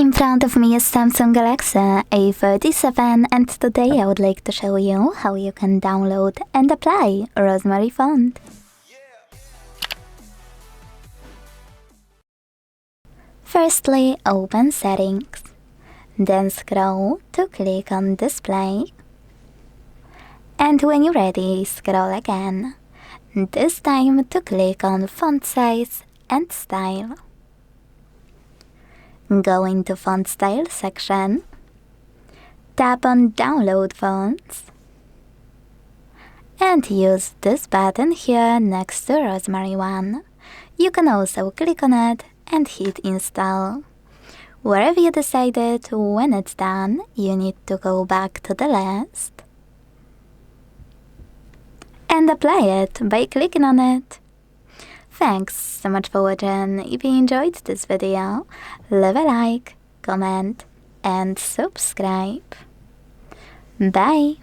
In front of me is Samsung Galaxy A37 and today I would like to show you how you can download and apply Rosemary font. Firstly, open Settings, then scroll to click on Display, and when you're ready, scroll again, this time to click on Font Size and Style. Go into Font Style section, tap on Download Fonts, and use this button here next to Rosemary one. You can also click on it and hit Install. Wherever you decided, when it's done, you need to go back to the list and apply it by clicking on it. Thanks so much for watching. If you enjoyed this video, leave a like, comment and subscribe. Bye!